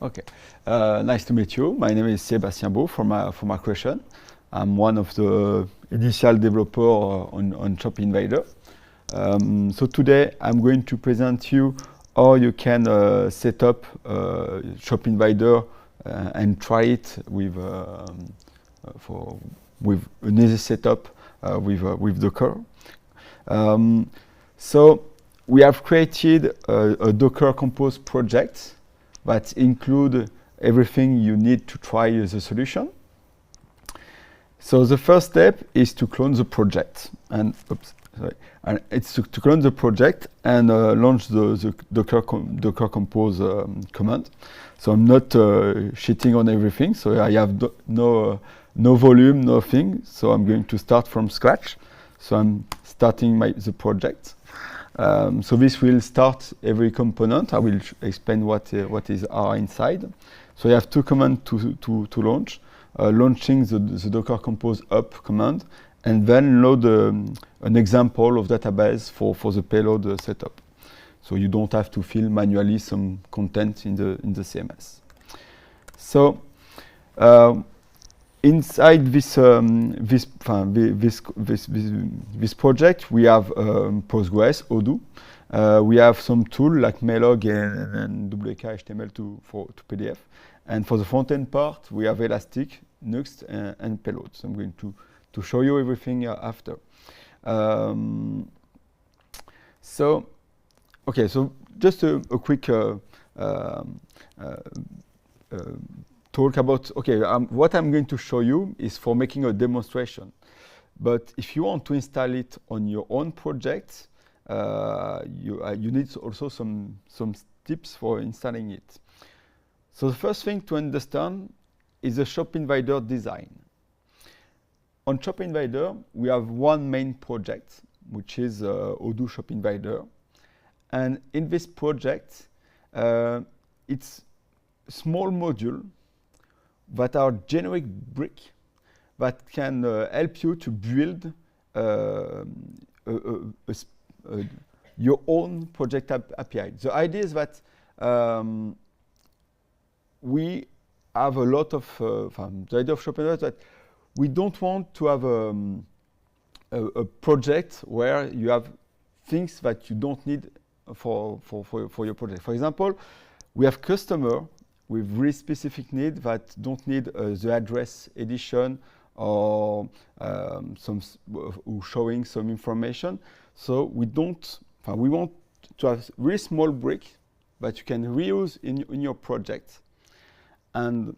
Okay, nice to meet you. My name is Sébastien Beau from my creation. I'm one of the initial developer on Shopinvader. So today I'm going to present you how you can set up Shopinvader and try it with an easy setup with Docker. So we have created a Docker Compose project that include everything you need to try the solution. So the first step is to clone the project, and it's to clone the project and launch the Docker Compose command. So I'm not cheating on everything. So I have no volume, nothing. So I'm going to start from scratch. So I'm starting the project. So this will start every component. I will explain what are inside. So you have two commands to launch. Launching the Docker Compose up command, and then load an example of database for the payload setup. So you don't have to fill manually some content in the CMS. So inside this project, we have Postgres, Odoo. We have some tool like Mailog and WK HTML to PDF. And for the front-end part, we have Elastic, Nuxt, and Payload. So I'm going to show you everything after. So just a quick talk about, what I'm going to show you is for making a demonstration. But if you want to install it on your own project, you need also some tips for installing it. So the first thing to understand is the Shopinvader design. On Shopinvader, we have one main project, which is Odoo Shopinvader. And in this project, it's small module that are generic brick that can help you to build your own project API. The idea is that we have a lot of, the idea of Shopinvader is that we don't want to have a project where you have things that you don't need for your project. For example, we have customers with really specific needs that don't need the address edition or showing some information. So we want to have really small brick that you can reuse in your project. And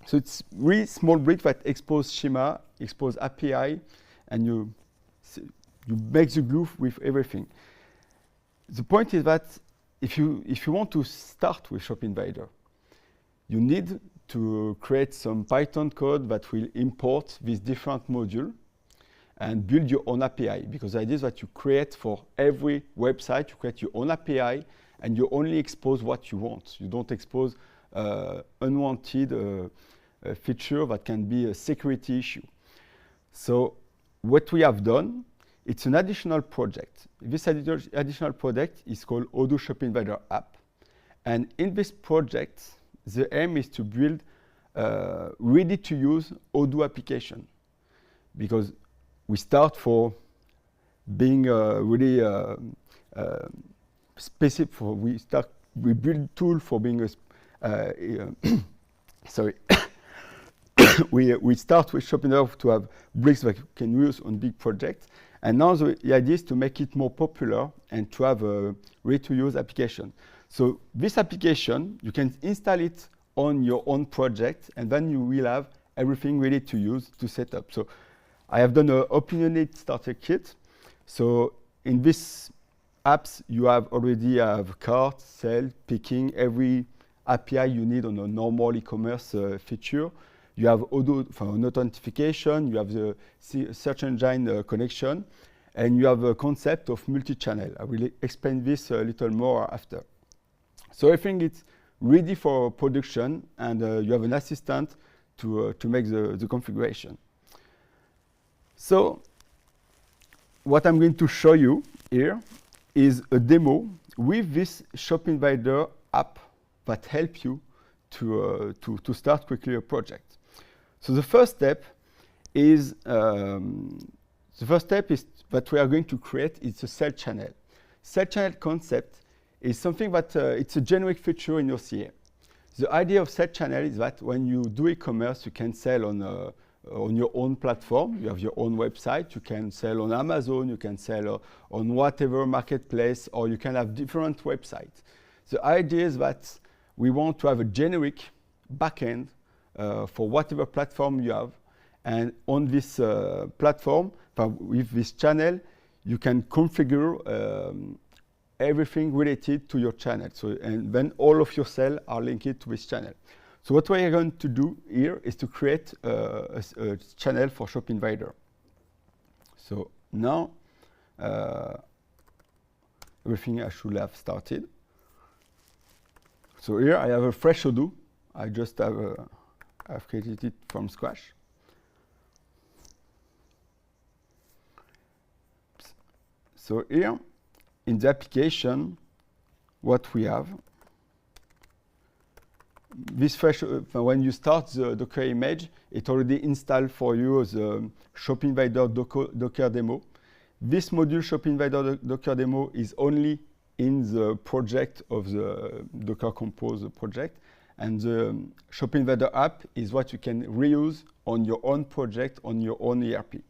so it's really small brick that expose schema, expose API, and you make the glue with everything. The point is that if you want to start with Shopinvader, you need to create some Python code that will import these different modules and build your own API, because the idea is that you create for every website, you create your own API, and you only expose what you want. You don't expose unwanted feature that can be a security issue. So what we have done, it's an additional project. This additional project is called Odoo Shopinvader app. And in this project, the aim is to build ready-to-use Odoo application, because we start for being really specific. We build tool for being a sorry. we start with Shopinvader to have bricks that you can use on big projects. And now the idea is to make it more popular and to have a ready-to-use application. So this application, you can install it on your own project, and then you will have everything ready to use to set up. So I have done an opinionated starter kit. So in this apps, you already have cart, sell, picking, every API you need on a normal e-commerce feature. You have Odoo for authentication, you have the search engine connection, and you have a concept of multi-channel. I will explain this a little more after. So I think it's ready for production, and you have an assistant to make the configuration. So what I'm going to show you here is a demo with this Shopinvader app that help you to start quickly a project. So the first step is that we are going to create is a sales channel. Sales channel concept is something that it's a generic feature in OCA. The idea of sales channel is that when you do e-commerce, you can sell on your own platform. You have your own website. You can sell on Amazon. You can sell on whatever marketplace, or you can have different websites. The idea is that we want to have a generic backend for whatever platform you have. And on this platform, with this channel, you can configure everything related to your channel. So, and then all of your sales are linked to this channel. So what we are going to do here is to create a channel for Shopinvader. So now, everything I should have started. So here I have a fresh Odoo. I just I've created it from scratch. So here, in the application, what we have, this fresh, when you start the Docker image, it already installed for you the Shopinvader Docker demo. This module Shopinvader Docker demo is only in the project of the Docker Compose project, and the Shopinvader app is what you can reuse on your own project, on your own ERP.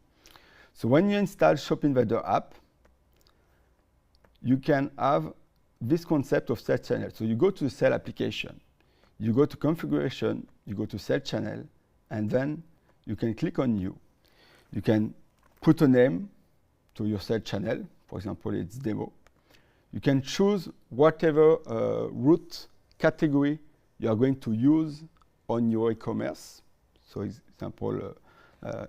So when you install Shopinvader app, you can have this concept of sales channel. So you go to the sales application, you go to configuration, you go to sales channel, and then you can click on new. You can put a name to your sales channel. For example, it's demo. You can choose whatever root category you are going to use on your e-commerce. So, example,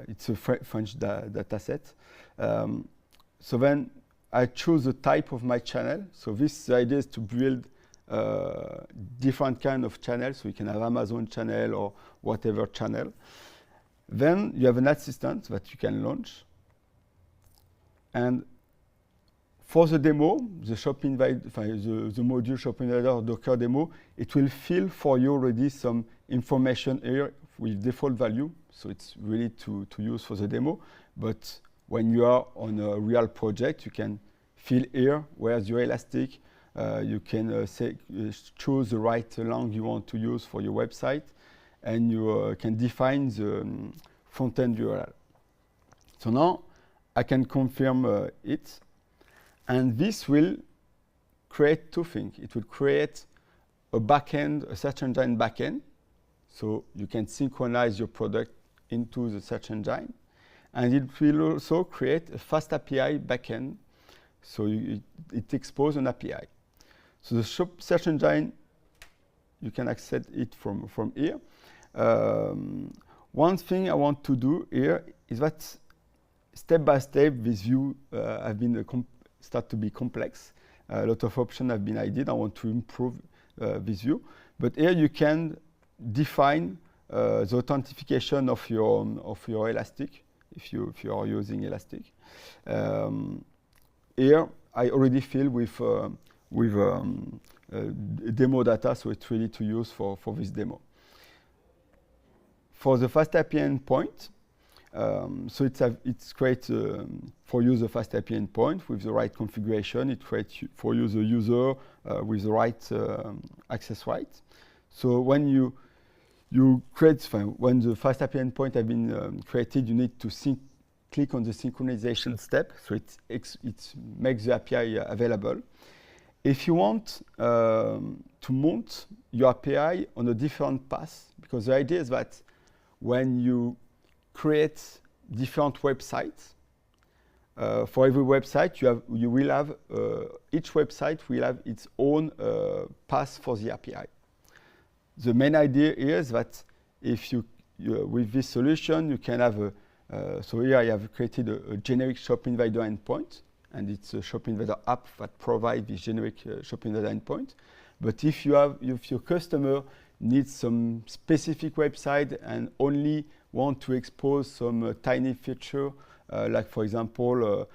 it's a French data set. So then I choose the type of my channel. So this idea is to build different kind of channels. So you can have Amazon channel or whatever channel. Then you have an assistant that you can launch. And for the demo, the module Shopinvader Docker demo, it will fill for you already some information here with default value. So it's really to use for the demo. But when you are on a real project, you can fill here where's your elastic. You can choose the right lang you want to use for your website, and you can define the front-end URL. So now I can confirm it, and this will create two things. It will create a backend, a search engine backend, so you can synchronize your product into the search engine, and it will also create a fast API backend, so it exposes an API. So the search engine, you can access it from here. One thing I want to do here is that step by step, this view have been start to be complex. A lot of options have been added. I want to improve this view, but here you can define the authentication of your Elastic if you are using Elastic. Here I already fill with demo data, so it's ready to use for this demo. For the fast API endpoint, so it's great for you the fast API endpoint with the right configuration. It creates for you the user with the right access rights. So when you create, when the fast API endpoint has been created, you need to click on the synchronization step, so it makes the API available. If you want to mount your API on a different path, because the idea is that when you create different websites, for every website you will have each website will have its own path for the API. The main idea here is that if you with this solution you can have so here I have created a generic Shopinvader endpoint, and it's a Shopinvader app that provides this generic Shopinvader endpoint. But if your customer needs some specific website and only want to expose some tiny feature, like for example,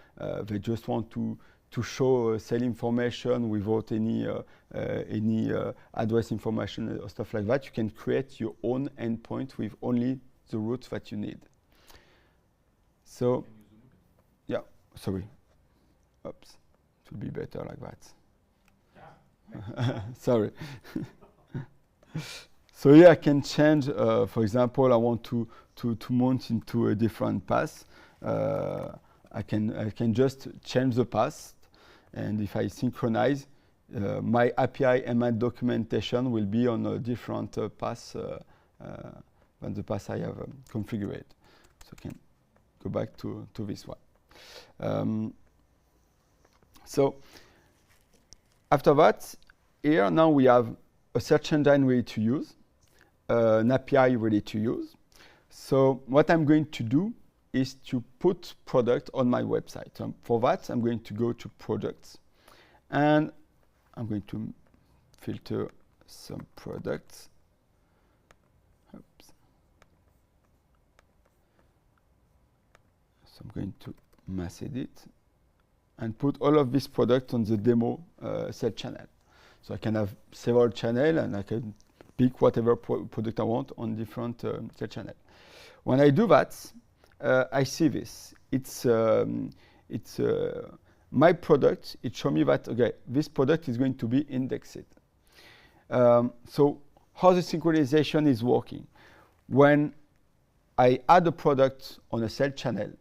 they just want to to show sale information without any address information or stuff like that. You can create your own endpoint with only the routes that you need. So, yeah, sorry. Oops, it will be better like that. Sorry. So here I can change, for example, I want to mount into a different path. I can just change the path, and if I synchronize, my API and my documentation will be on a different path than the path I have configured. So I can go back to this one. So after that, here now we have a search engine ready to use, an API ready to use. So what I'm going to do is to put product on my website. For that, I'm going to go to products, and I'm going to filter some products. Oops. So I'm going to mass edit and put all of this product on the demo sales channel. So I can have several channels, and I can pick whatever product I want on different sales channels. When I do that, I see this. It's my product. It shows me that, okay, this product is going to be indexed. So how the synchronization is working. When I add a product on a sales channel,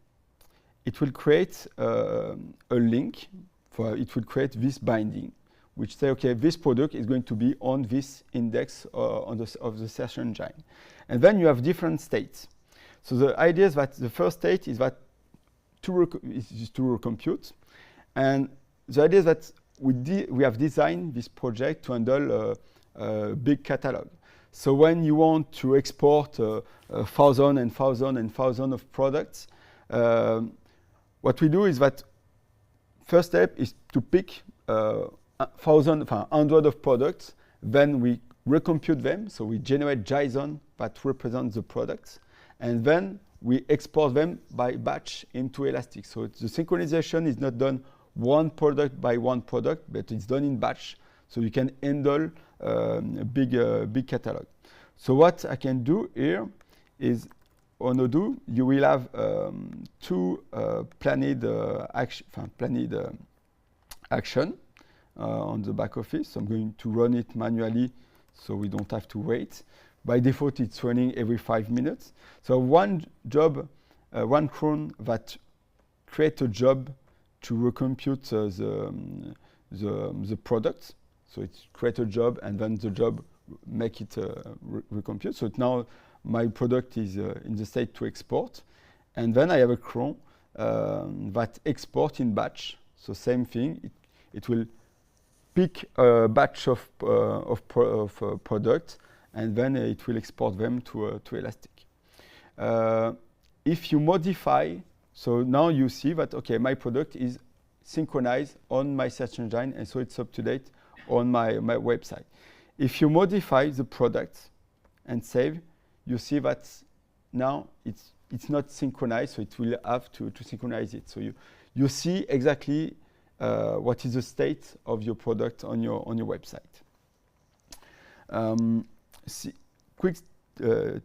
it will create a link. It will create this binding, which say, okay, this product is going to be on this index of the search engine. And then you have different states. So the idea is that the first state is that to recompute. And the idea is that we have designed this project to handle a big catalog. So when you want to export 1,000 and 1,000 and 1,000 of products, what we do is that first step is to pick 100 of products. Then we recompute them. So we generate JSON that represents the products. And then we export them by batch into Elastic. So the synchronization is not done one product by one product, but it's done in batch. So you can handle a big catalog. So what I can do here is on Odoo, you will have two planned action on the back office. So I'm going to run it manually so we don't have to wait. By default, it's running every 5 minutes. So one job, one cron that create a job to recompute the product. So it's create a job, and then the job make it recompute. So now my product is in the state to export. And then I have a cron that export in batch. So same thing, it will pick a batch of products, and then it will export them to Elastic. If you modify, so now you see that, okay, my product is synchronized on my search engine, and so it's up to date on my website. If you modify the product and save, you see that now it's not synchronized, so it will have to synchronize it. So you see exactly what is the state of your product on your website. Quick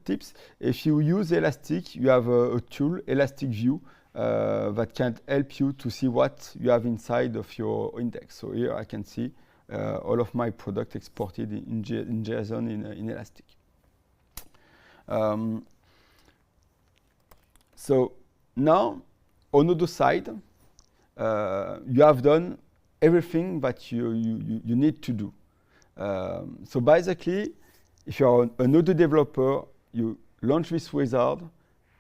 tips: if you use Elastic, you have a tool, Elastic View, that can help you to see what you have inside of your index. So here I can see all of my product exported in JSON in Elastic. So now on the other side, you have done everything that you need to do. So basically, if you are an Odoo developer, you launch this wizard,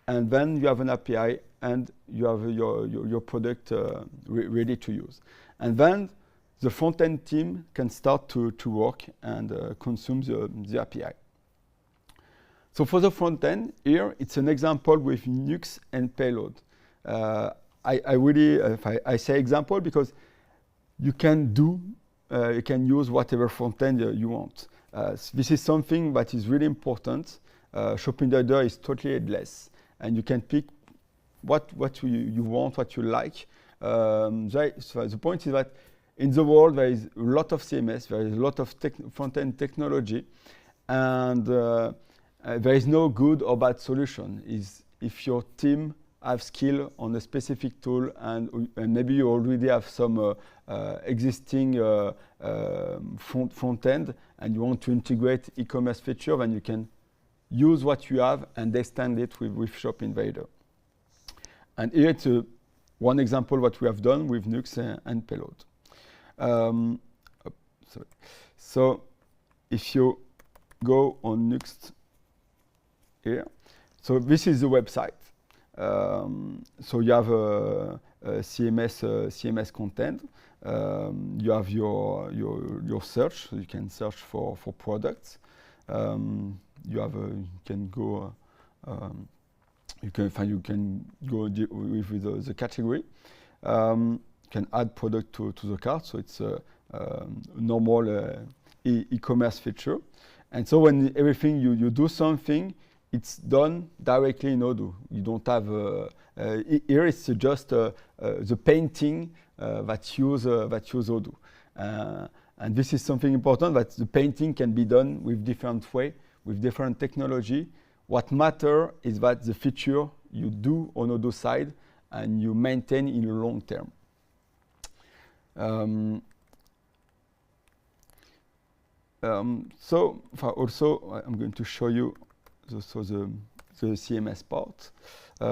and then you have an API, and you have your product ready to use. And then the front-end team can start to work and consume the API. So for the front-end, here, it's an example with Nux and Payload. I say example because you can use whatever front-end you want. This is something that is really important. Shopinvader is totally headless, and you can pick what you want, what you like, So the point is that in the world there is a lot of CMS, there is a lot of front-end technology, and there is no good or bad solution. If your team have skill on a specific tool and maybe you already have some existing front end and you want to integrate e-commerce feature, then you can use what you have and extend it with Shopinvader. And here it's one example what we have done with Nux and Payload. So if you go on Nuxt here, so this is the website. So you have a CMS content. You have your search, so you can search for products. You can go with the category. You can add product to the cart, so it's a normal e-commerce feature. And so when everything you do something, it's done directly in Odoo. You don't have here. It's just the painting that use Odoo, and this is something important. That the painting can be done with different way, with different technology. What matter is that the feature you do on Odoo side and you maintain in the long term. So also I'm going to show you the CMS part. So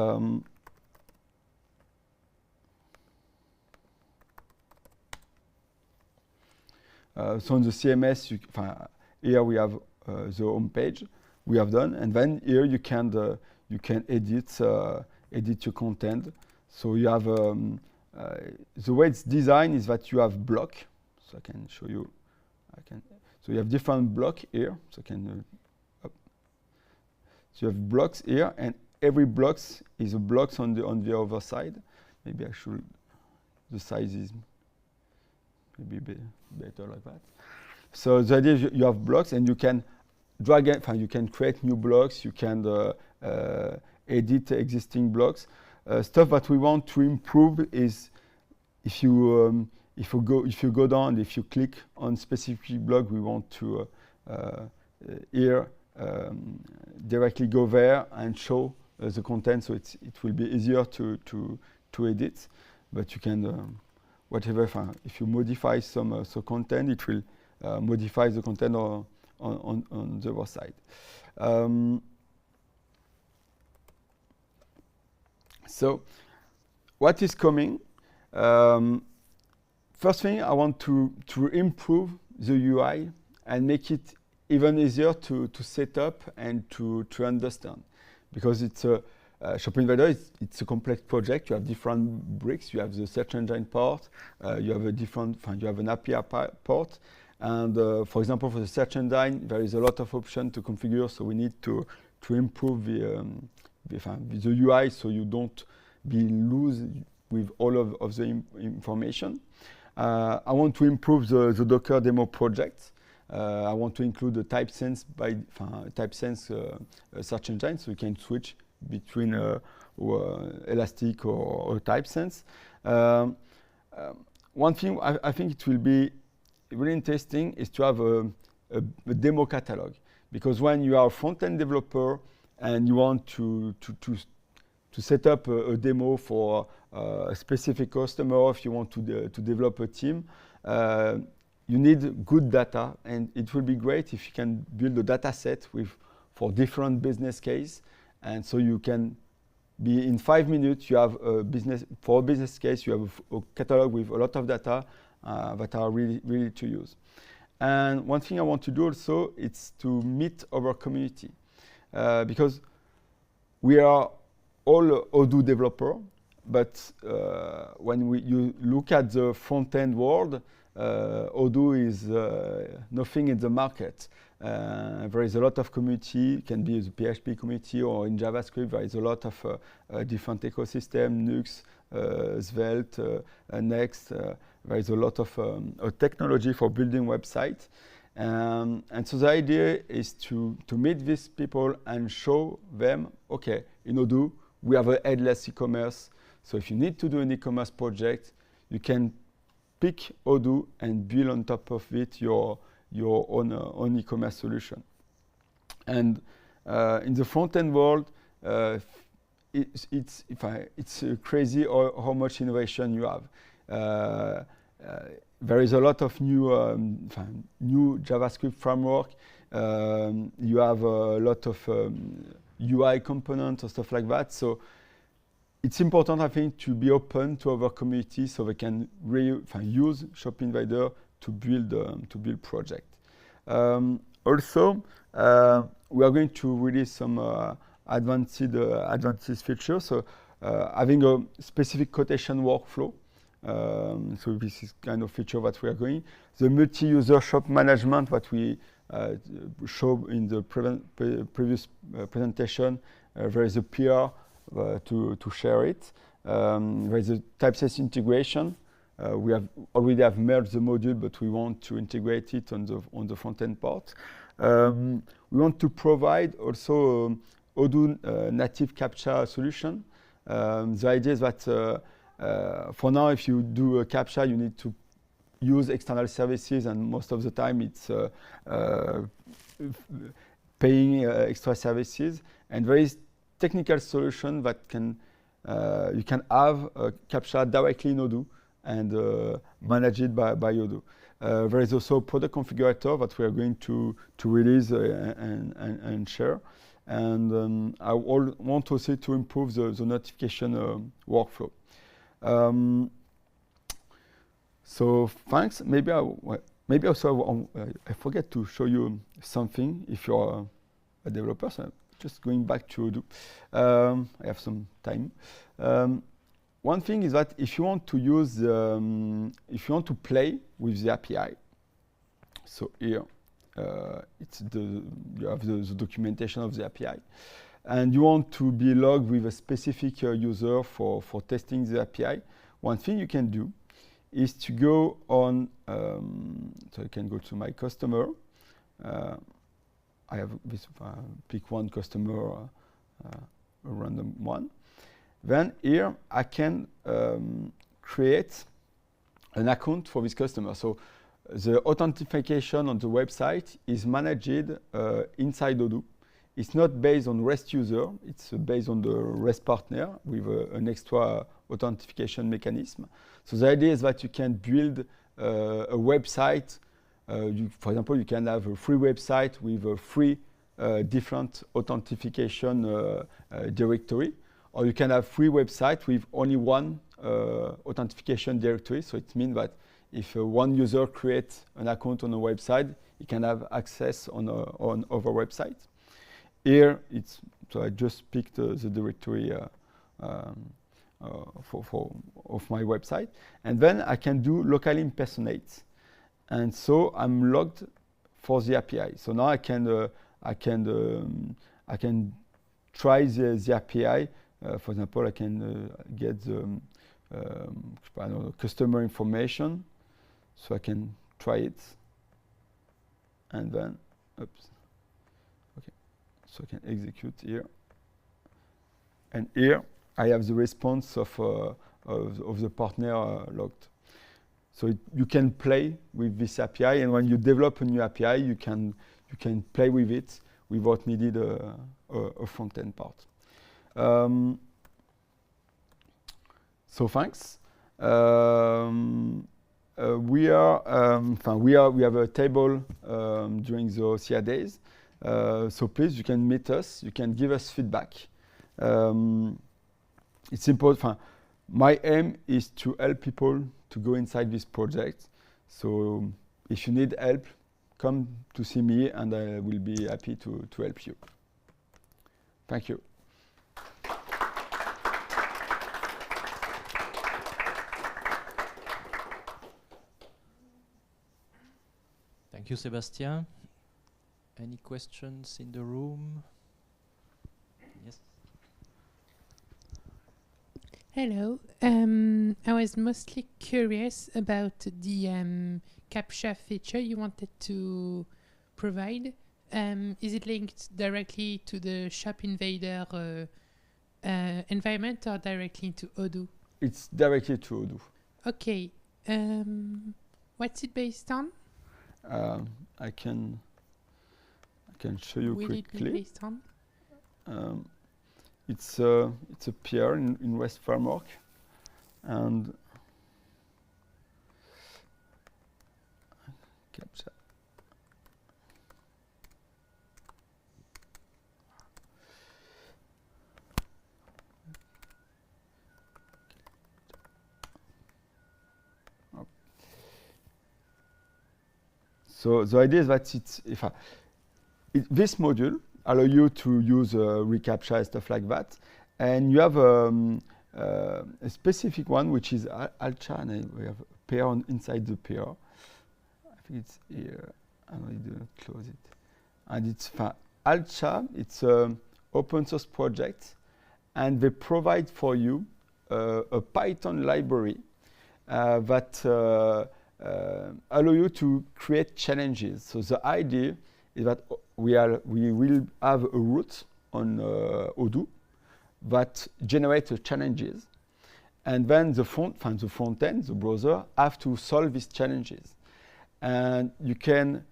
on the CMS, here we have the home page we have done, and then here you can edit your content. So you have the way it's designed is that you have block. So I can show you. So you have different block here. So I can. So you have blocks here, and every blocks is a blocks on the other side. Maybe I should. The size is maybe better like that. So the idea is you have blocks, and you can drag it. You can create new blocks. You can edit existing blocks. Stuff that we want to improve is if you go down, if you click on specific block, we want to here directly go there and show the content, so it will be easier to edit. But you can whatever. If you modify some content, it will modify the content on the other side. So what is coming? First thing, I want to improve the UI and make it even easier to set up and to understand, because it's Shopinvader. It's a complex project. You have different bricks. You have the search engine part. You have you have an API part. And for example, for the search engine, there is a lot of options to configure. So we need to improve the UI, so you don't be loose with all of the information. I want to improve the Docker demo project. I want to include the TypeSense search engine, so you can switch between Elastic or TypeSense. One thing I think it will be really interesting is to have a demo catalog, because when you are a front-end developer and you want to set up a demo for a specific customer, if you want to develop a team, you need good data, and it will be great if you can build a data set for different business case, and so you can be in 5 minutes you have a business case, you have a catalog with a lot of data that are really to use. And one thing I want to do also is to meet our community, because we are all Odoo developer, but when you look at the front-end world, Odoo is nothing in the market. There is a lot of community. It can be the PHP community, or in JavaScript there is a lot of different ecosystem, Nux, Svelte, Next. There is a lot of technology for building websites. And so the idea is to meet these people and show them, okay, in Odoo we have a headless e-commerce, So if you need to do an e-commerce project, you can pick Odoo and build on top of it your own e-commerce solution. And in the front-end world, it's crazy how much innovation you have. There is a lot of new JavaScript framework. You have a lot of UI components or stuff like that. So it's important, I think, to be open to other communities so they can use Shopinvader to build projects. Also, we are going to release some advanced features. So having a specific quotation workflow. So this is kind of feature that we are going. The multi-user shop management that we showed in the previous presentation. There is a PR to share it. There is a typeset integration. We already have merged the module, but we want to integrate it on the front-end part. We want to provide also Odoo native CAPTCHA solution. The idea is that for now, if you do a CAPTCHA, you need to use external services, and most of the time it's paying extra services. And there is technical solution that can you can have a CAPTCHA directly in Odoo and manage it by Odoo. There is also a product configurator that we are going to release and share. And I want also to improve the notification workflow. So thanks. Maybe also I forget to show you something. If you're a developer, so just going back to Odoo. I have some time. One thing is that if you want to use, if you want to play with the API, so here you have the documentation of the API. And you want to be logged with a specific user for testing the API, one thing you can do is to go on, so I can go to my customer. I have this, pick one customer, a random one. Then here I can create an account for this customer. So the authentication on the website is managed inside Odoo. It's not based on REST user, it's based on the REST partner with an extra authentication mechanism. So the idea is that you can build a website. For example, you can have a free website with a free different authentication directory, or you can have free website with only one authentication directory. So it means that if one user creates an account on a website, he can have access on other websites. Here, so I just picked the directory of my website, and then I can do local impersonate, and so I'm logged for the API. So now I can try the API. For example, I can get the I don't know, customer information, so I can try it, and then oops. So I can execute here, and here I have the response of the partner logged. So you can play with this API, and when you develop a new API, you can play with it without needing a front-end part. So thanks. We have a table during the OCA Days. So please, you can meet us. You can give us feedback. It's important. My aim is to help people to go inside this project. So if you need help, come to see me, and I will be happy to help you. Thank you. Thank you, Sébastien. Any questions in the room? Yes. Hello. I was mostly curious about the CAPTCHA feature you wanted to provide. Is it linked directly to the Shopinvader environment or directly into Odoo? It's directly to Odoo. Okay. What's it based on? I can show you Will it be quickly. based on? It's a PR in REST framework, and captcha. So the idea is that this module allow you to use reCAPTCHA and stuff like that, and you have a specific one which is ALCHA, and we have a pair inside the pair. I think it's here. I'm going to close it. And it's ALCHA. It's an open source project, and they provide for you a Python library that allow you to create challenges. So the idea is that we will have a route on Odoo that generates challenges, and then the front end, the browser, have to solve these challenges, and you can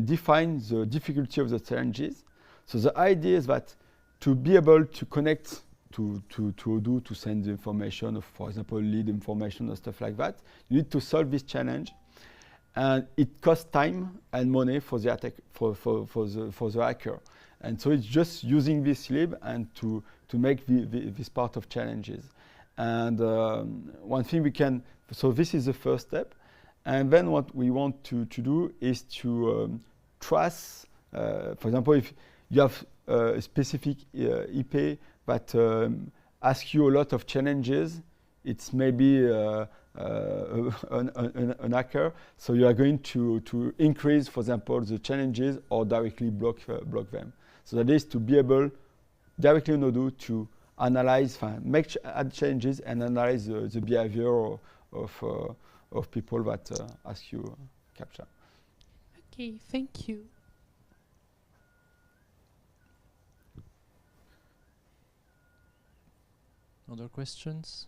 define the difficulty of the challenges. So the idea is that to be able to connect to Odoo to send the information of, for example, lead information or stuff like that, you need to solve this challenge, and it costs time and money for the attack for the hacker. And so it's just using this lib and to make this part of challenges. And one thing we can, so this is the first step, and then what we want to do is to trace, for example, if you have a specific IP that asks you a lot of challenges, it's maybe an hacker. So you are going to increase, for example, the challenges or directly block them. So that is to be able directly in Odoo to analyze, add changes and analyze the behavior of people that ask you CAPTCHA. Okay, thank you. Other questions?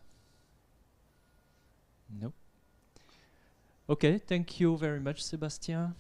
No. Okay, thank you very much, Sébastien.